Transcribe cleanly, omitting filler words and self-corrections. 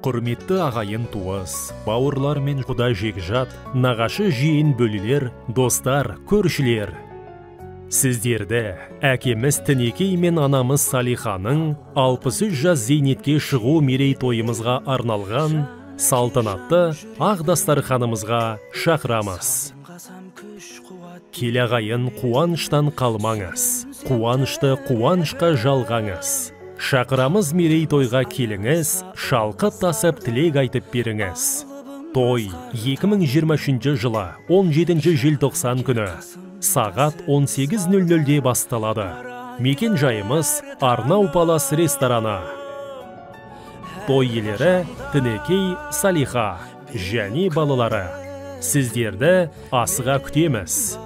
Құрметті ағайын туыс, бауырлар мен құда жекжат, нағашы жиен бөлелер, достар, көршілер. Сіздерді әкеміз Тінекей мен анамыз Салиханың 63 жас зейнетке шығу мерейтойымызға арналған салтанатты ақ дастарханымызға шақырамыз. Кел ағайын, қуаныштан қалмаңыз, қуанышты қуанышқа жалғаңыз. Шақырамыз мерейтойға келіңіз, шалқып тасып тілек айтып беріңіз. Той 2023 жылы 17 желтоқсан күні сағат 18:00-де басталады. Мекен жайымыз Арнау Палас рестораны. Той иелері Тінекей, Салиха және балалары. Сіздерді асыға күтеміз.